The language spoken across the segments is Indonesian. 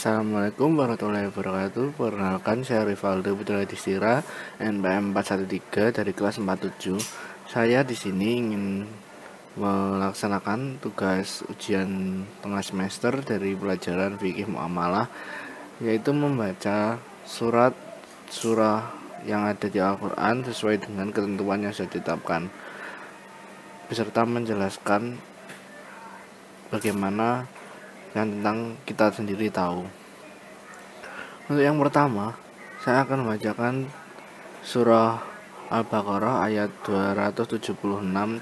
Assalamualaikum warahmatullahi wabarakatuh. Perkenalkan, saya Rivaldo Putra Distira, NPM 413 dari kelas 47. Saya di sini ingin melaksanakan tugas ujian tengah semester dari pelajaran fikih muamalah, yaitu membaca surah yang ada di Al-Quran sesuai dengan ketentuan yang sudah ditetapkan, beserta menjelaskan bagaimana yang tentang kita sendiri tahu. Untuk yang pertama, saya akan membacakan surah Al-Baqarah ayat 276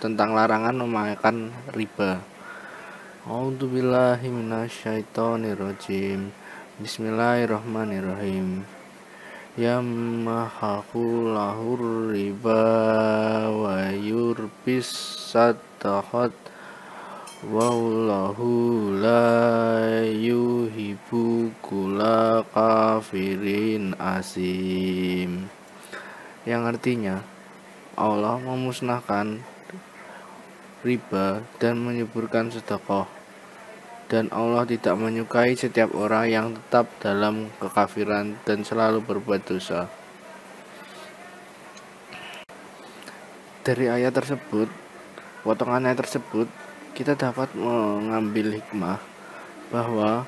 tentang larangan memakan riba. A'udzubillahi minasyaitonirrajim. Bismillahirrahmanirrahim. Yamhaqu lahur riba wa yurbis sadaqat wallahu la yuhibbu kulla kafirin asim, yang artinya Allah memusnahkan riba dan menyuburkan sedekah, dan Allah tidak menyukai setiap orang yang tetap dalam kekafiran dan selalu berbuat dosa. Dari ayat tersebut, potongan ayat tersebut, kita dapat mengambil hikmah bahwa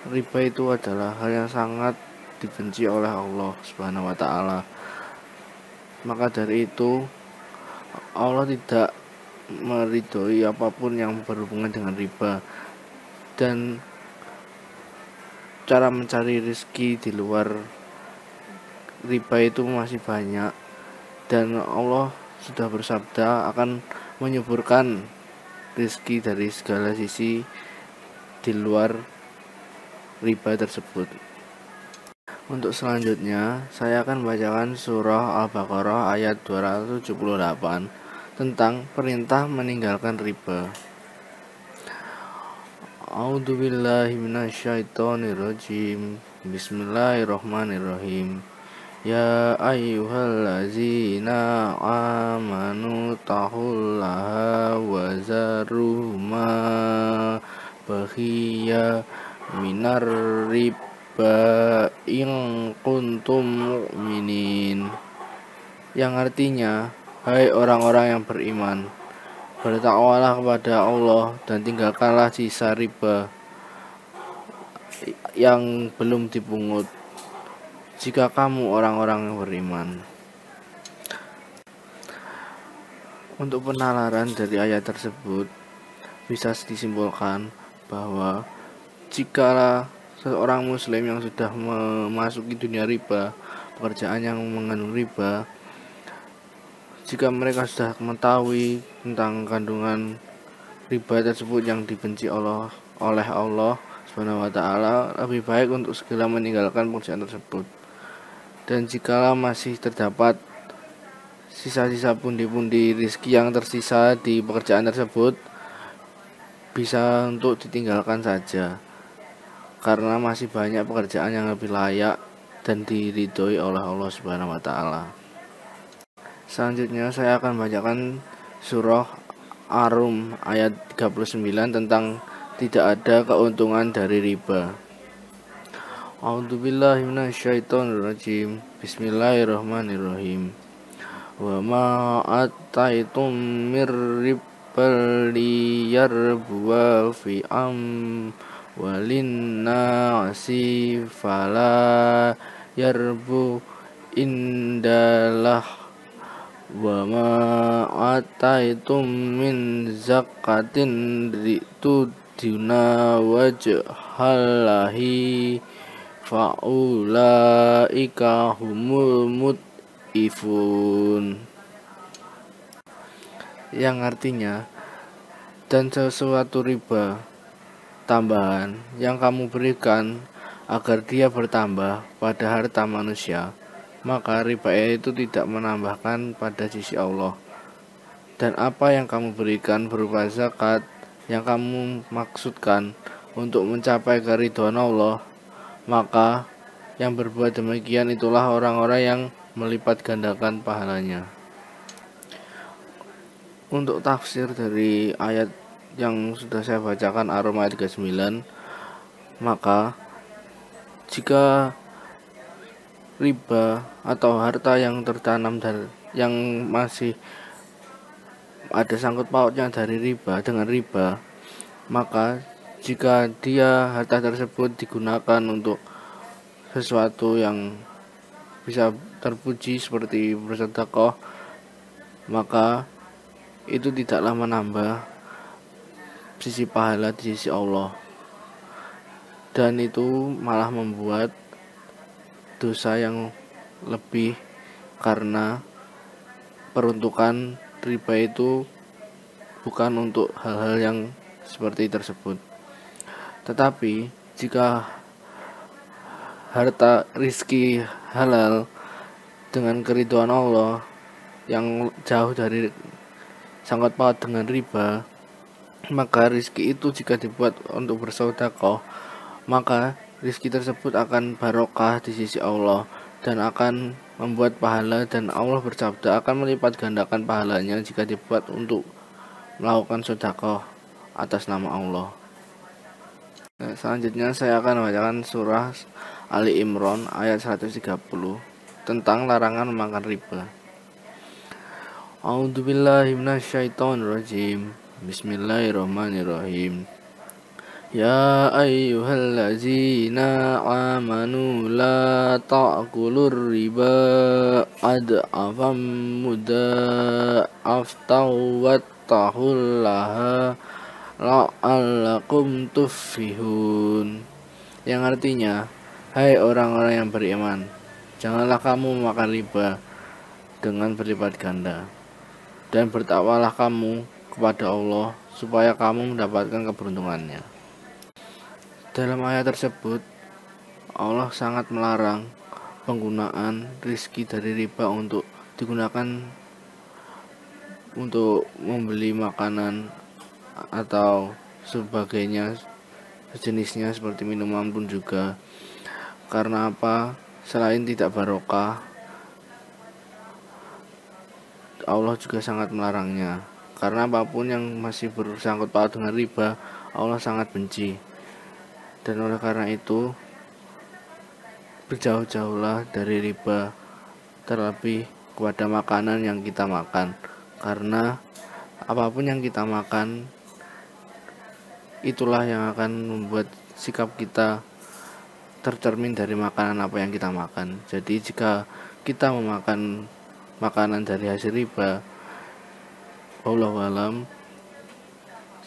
riba itu adalah hal yang sangat dibenci oleh Allah Subhanahu wa taala. Maka dari itu, Allah tidak meridhoi apapun yang berhubungan dengan riba, dan cara mencari rezeki di luar riba itu masih banyak, dan Allah sudah bersabda akan menyuburkan rezeki dari segala sisi di luar riba tersebut. Untuk selanjutnya, saya akan membacakan surah Al-Baqarah ayat 278 tentang perintah meninggalkan riba. A'udzubillahi minasyaitonirrajim. Bismillahirrahmanirrahim. Ya ayyuhallazina amanu taqullaha wa zaru ma baqiya minar riba in kuntum mu'minin, yang artinya, hai orang-orang yang beriman, bertakwalah kepada Allah dan tinggalkanlah sisa riba yang belum dipungut jika kamu orang-orang yang beriman. Untuk penalaran dari ayat tersebut, bisa disimpulkan bahwa jika seorang muslim yang sudah memasuki dunia riba, pekerjaan yang mengandung riba, jika mereka sudah mengetahui tentang kandungan riba tersebut yang dibenci oleh Allah Subhanahu wa taala, lebih baik untuk segera meninggalkan pekerjaan tersebut. Dan jika masih terdapat sisa-sisa pundi-pundi rezeki yang tersisa di pekerjaan tersebut, bisa untuk ditinggalkan saja, karena masih banyak pekerjaan yang lebih layak dan diridhoi oleh Allah Subhanahu wa taala. Selanjutnya saya akan membacakan surah Ar-Rum ayat 39 tentang tidak ada keuntungan dari riba. A'udzubillahi minasyaitonirrajim. Bismillahirrahmanirrahim. Wa ma ataitum mir ribal liyarbuwa fi walin nasi fala yarbu indalah wa ma ataitum min zakatin rituduna wajhallahi faulaika humul mut'ifun, yang artinya, dan sesuatu riba tambahan yang kamu berikan agar dia bertambah pada harta manusia, maka riba itu tidak menambahkan pada sisi Allah. Dan apa yang kamu berikan berupa zakat yang kamu maksudkan untuk mencapai keridhaan Allah, maka yang berbuat demikian itulah orang-orang yang melipat gandakan pahalanya. Untuk tafsir dari ayat yang sudah saya bacakan, Ar-Rum ayat 39, maka jika riba atau harta yang tertanam dari yang masih ada sangkut pautnya dari riba dengan riba, maka jika harta tersebut digunakan untuk sesuatu yang bisa terpuji seperti bersedekah, maka itu tidaklah menambah sisi pahala di sisi Allah, dan itu malah membuat dosa yang lebih, karena peruntukan riba itu bukan untuk hal-hal yang seperti tersebut. Tetapi jika harta rizki halal dengan keridhaan Allah yang jauh dari sangkut paut dengan riba, maka rizki itu jika dibuat untuk bersedekah, maka rizki tersebut akan barokah di sisi Allah dan akan membuat pahala, dan Allah bersabda akan melipat gandakan pahalanya jika dibuat untuk melakukan sedekah atas nama Allah. Selanjutnya saya akan membacakan surah Ali Imran ayat 130 tentang larangan memakan riba. A'udzubillahi minasyaitonirrajim. Bismillahirrahmanirrahim. Ya ayyuhallazina amanu la ta'kulur riba ad'afam mudha'aftaw wattaqullaha la'allakum tuflihun. Yang artinya, hai orang-orang yang beriman, janganlah kamu memakan riba dengan berlipat ganda, dan bertakwalah kamu kepada Allah supaya kamu mendapatkan keberuntungannya. Dalam ayat tersebut, Allah sangat melarang penggunaan rizki dari riba untuk digunakan untuk membeli makanan atau sebagainya, sejenisnya seperti minuman pun juga. Karena apa? Selain tidak barokah, Allah juga sangat melarangnya. Karena apapun yang masih bersangkut paut dengan riba, Allah sangat benci. Dan oleh karena itu, berjauh-jauhlah dari riba, terlebih kepada makanan yang kita makan. Karena apapun yang kita makan, itulah yang akan membuat sikap kita tercermin dari makanan apa yang kita makan. Jadi jika kita memakan makanan dari hasil riba, wallahu alam,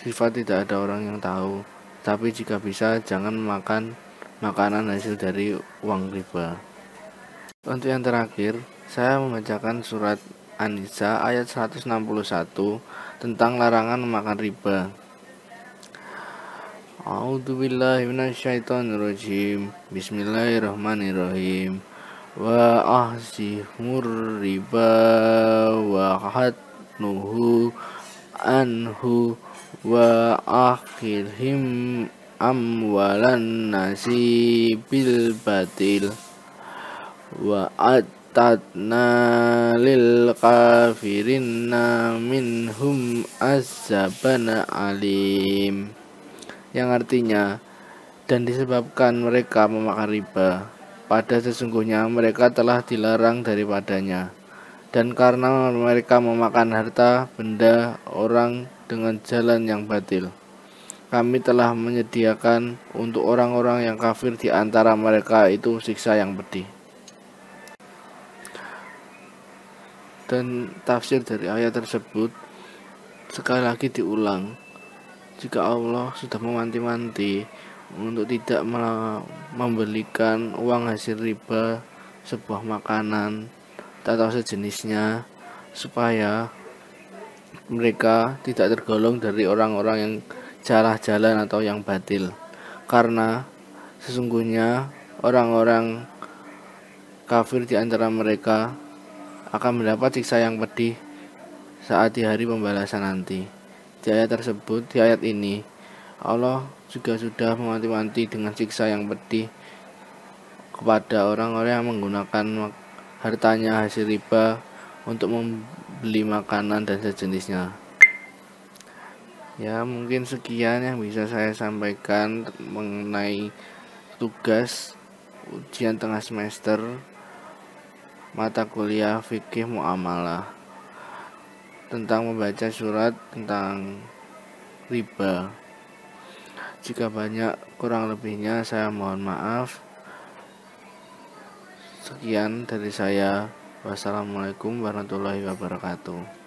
sifat tidak ada orang yang tahu. Tapi jika bisa, jangan makan makanan hasil dari uang riba. Untuk yang terakhir, saya membacakan surat An-Nisa ayat 161 tentang larangan memakan riba. A'udzubillahi minasyaitonirrajim. Bismillahirrahmanirrahim. Wa ahzimur riba wa hatnuhu anhu wa akhirhim amwalan nasi bil batil wa atadna lil kafirina minhum azaban alim. Yang artinya, dan disebabkan mereka memakan riba, pada sesungguhnya mereka telah dilarang daripadanya, dan karena mereka memakan harta benda orang dengan jalan yang batil, kami telah menyediakan untuk orang-orang yang kafir di antara mereka itu siksa yang pedih. Dan tafsir dari ayat tersebut sekali lagi diulang, jika Allah sudah mewanti-wanti untuk tidak membelikan uang hasil riba sebuah makanan atau sejenisnya, supaya mereka tidak tergolong dari orang-orang yang salah jalan atau yang batil. Karena sesungguhnya orang-orang kafir di antara mereka akan mendapat siksa yang pedih saat di hari pembalasan nanti. Di ayat tersebut, di ayat ini, Allah juga sudah mewanti-wanti dengan siksa yang pedih kepada orang-orang yang menggunakan hartanya hasil riba untuk membeli makanan dan sejenisnya. Ya, mungkin sekian yang bisa saya sampaikan mengenai tugas ujian tengah semester mata kuliah fikih muamalah tentang membaca surat tentang riba. Jika banyak kurang lebihnya saya mohon maaf. Sekian dari saya. Wassalamualaikum warahmatullahi wabarakatuh.